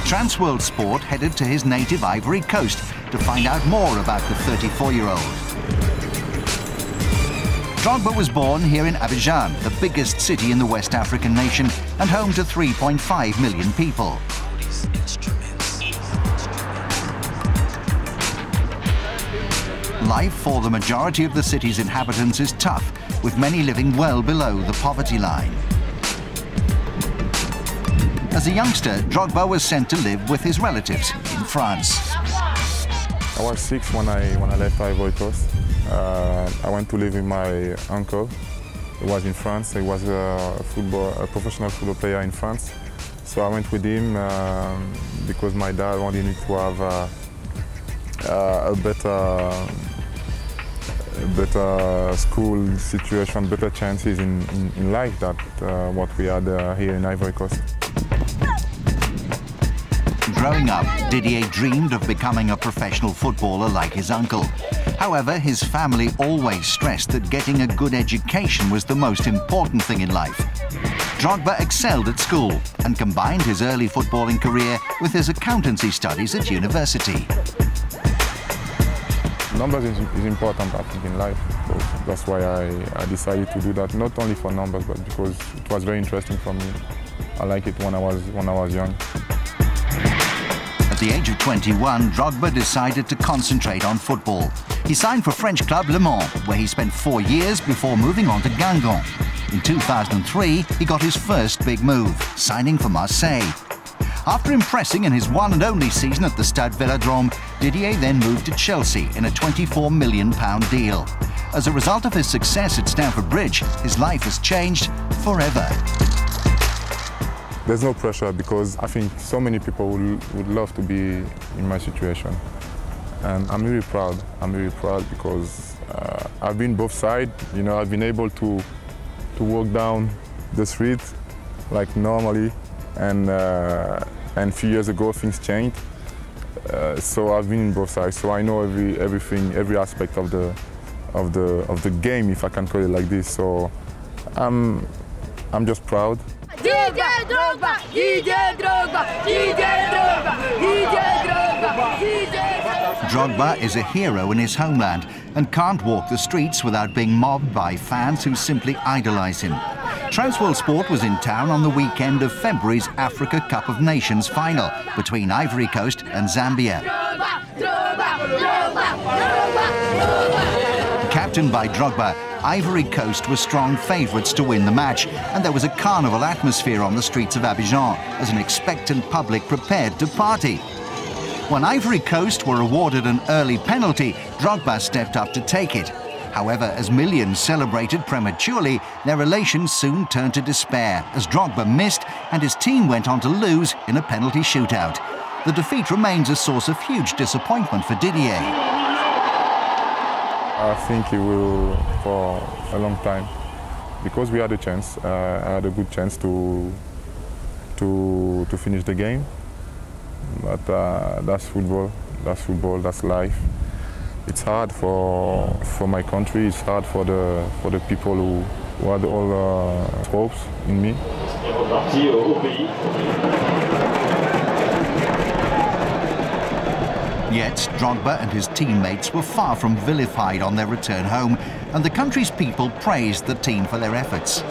Transworld Sport headed to his native Ivory Coast to find out more about the 34-year-old. Drogba was born here in Abidjan, the biggest city in the West African nation and home to 3.5 million people. Life for the majority of the city's inhabitants is tough, with many living well below the poverty line. As a youngster, Drogba was sent to live with his relatives in France. I was 6 when I left Ivory Coast. I went to live with my uncle. He was in France. He was a professional football player in France. So I went with him because my dad wanted me to have a better school situation, better chances in life than what we had here in Ivory Coast. Growing up, Didier dreamed of becoming a professional footballer like his uncle. However, his family always stressed that getting a good education was the most important thing in life. Drogba excelled at school and combined his early footballing career with his accountancy studies at university. Numbers is important, I think, in life. So that's why I decided to do that, not only for numbers, but because it was very interesting for me. I liked it when I was young. At the age of 21, Drogba decided to concentrate on football. He signed for French club Le Mans, where he spent 4 years before moving on to Guingamp. In 2003, he got his first big move, signing for Marseille. After impressing in his one and only season at the Stade Vélodrome, Didier then moved to Chelsea in a £24 million deal. As a result of his success at Stamford Bridge, his life has changed forever. There's no pressure because I think so many people would love to be in my situation. And I'm really proud. I'm really proud because I've been both sides. You know, I've been able to walk down the street like normally, and a few years ago things changed. So I've been in both sides. So I know everything, every aspect of the game, if I can call it like this. So I'm just proud. Didier Drogba! Didier Drogba! Didier Drogba! Didier Drogba! Didier Drogba! Drogba is a hero in his homeland and can't walk the streets without being mobbed by fans who simply idolise him. Transworld Sport was in town on the weekend of February's Africa Cup of Nations final between Ivory Coast and Zambia. Captained by Drogba, Ivory Coast were strong favourites to win the match, and there was a carnival atmosphere on the streets of Abidjan as an expectant public prepared to party. When Ivory Coast were awarded an early penalty, Drogba stepped up to take it. However, as millions celebrated prematurely, their relations soon turned to despair as Drogba missed and his team went on to lose in a penalty shootout. The defeat remains a source of huge disappointment for Didier. I think he will for a long time because we had a chance. I had a good chance to finish the game, but that's football. That's football. That's life. It's hard for my country. It's hard for the people who had all the hopes in me. Yet, Drogba and his teammates were far from vilified on their return home, and the country's people praised the team for their efforts.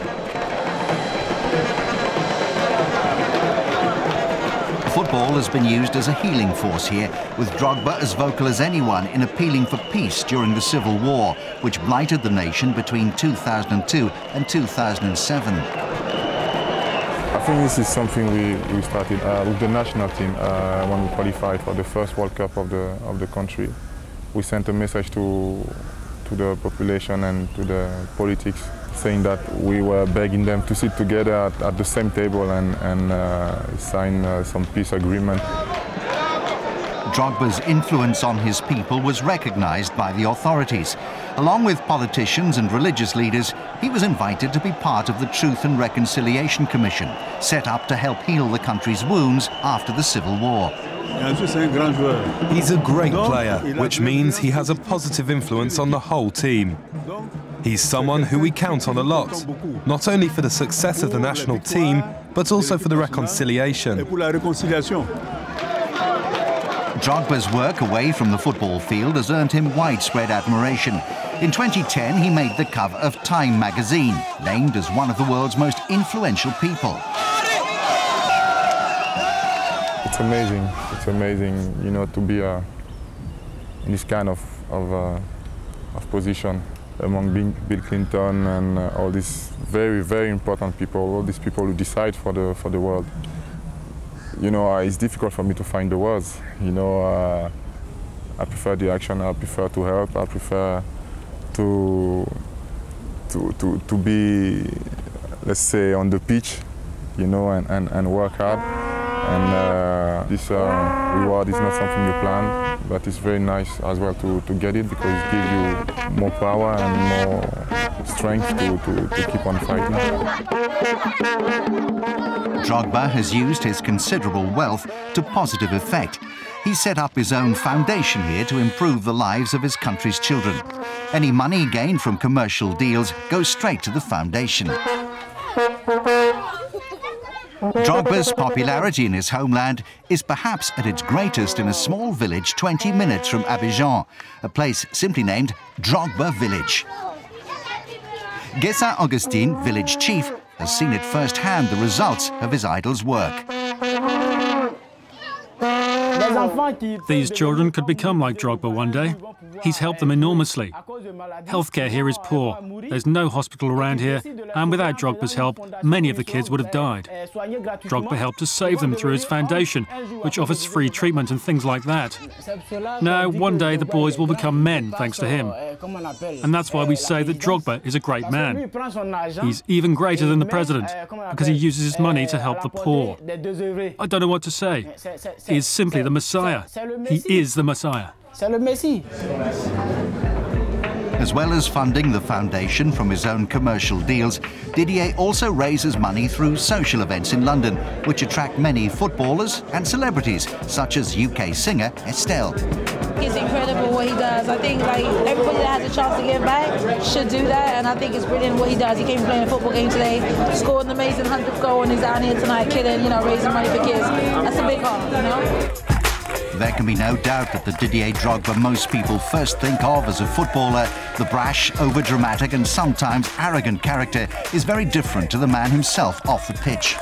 Football has been used as a healing force here, with Drogba as vocal as anyone in appealing for peace during the Civil War, which blighted the nation between 2002 and 2007. I think this is something we started with the national team when we qualified for the first World Cup of the country. We sent a message to the population and to the politics, saying that we were begging them to sit together at the same table and sign some peace agreement. Drogba's influence on his people was recognized by the authorities. Along with politicians and religious leaders, he was invited to be part of the Truth and Reconciliation Commission, set up to help heal the country's wounds after the Civil War. He's a great player, which means he has a positive influence on the whole team. He's someone who we count on a lot, not only for the success of the national team, but also for the reconciliation. Drogba's work away from the football field has earned him widespread admiration. In 2010, he made the cover of Time magazine, named as one of the world's most influential people. It's amazing, you know, to be in this kind of position among Bill Clinton and all these very, very important people, all these people who decide for the world. You know, it's difficult for me to find the words. You know, I prefer the action. I prefer to help. I prefer to be, let's say, on the pitch, you know, and work hard. And this reward is not something you plan, but it's very nice as well to get it, because it gives you more power and more strength to keep on fighting. Drogba has used his considerable wealth to positive effect. He set up his own foundation here to improve the lives of his country's children. Any money gained from commercial deals goes straight to the foundation. Drogba's popularity in his homeland is perhaps at its greatest in a small village 20 minutes from Abidjan, a place simply named Drogba Village. Saint Augustine, village chief, has seen at first hand the results of his idol's work. These children could become like Drogba one day. He's helped them enormously. Healthcare here is poor. There's no hospital around here, and without Drogba's help, many of the kids would have died. Drogba helped to save them through his foundation, which offers free treatment and things like that. Now, one day the boys will become men thanks to him. And that's why we say that Drogba is a great man. He's even greater than the president, because he uses his money to help the poor. I don't know what to say. He is simply the Messiah. He is the Messiah. As well as funding the foundation from his own commercial deals, Didier also raises money through social events in London, which attract many footballers and celebrities, such as UK singer Estelle. It's incredible what he does. I think like everybody that has a chance to give back should do that, and I think it's brilliant what he does. He came playing a football game today, scored an amazing 100th goal, and he's down here tonight killing, you know, raising money for kids. That's a big heart, you know. There can be no doubt that the Didier Drogba most people first think of as a footballer, the brash, over-dramatic and sometimes arrogant character, is very different to the man himself off the pitch.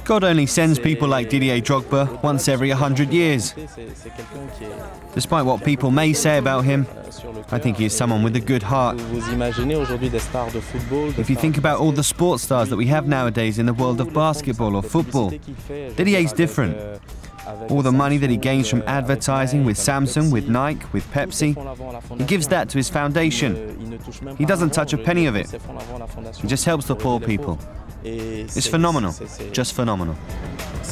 God only sends people like Didier Drogba once every 100 years. Despite what people may say about him, I think he is someone with a good heart. If you think about all the sports stars that we have nowadays in the world of basketball or football, Didier's different. All the money that he gains from advertising with Samsung, with Nike, with Pepsi, he gives that to his foundation. He doesn't touch a penny of it. He just helps the poor people. It's phenomenal, just phenomenal. As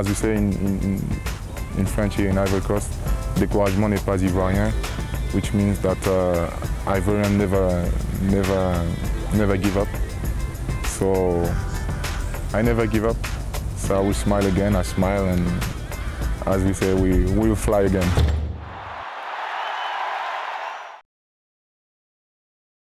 we say in French here in Ivory Coast, découragement n'est pas ivoirien, which means that Ivorians never give up. So I never give up. So I will smile again, I smile, and as we say, we will fly again.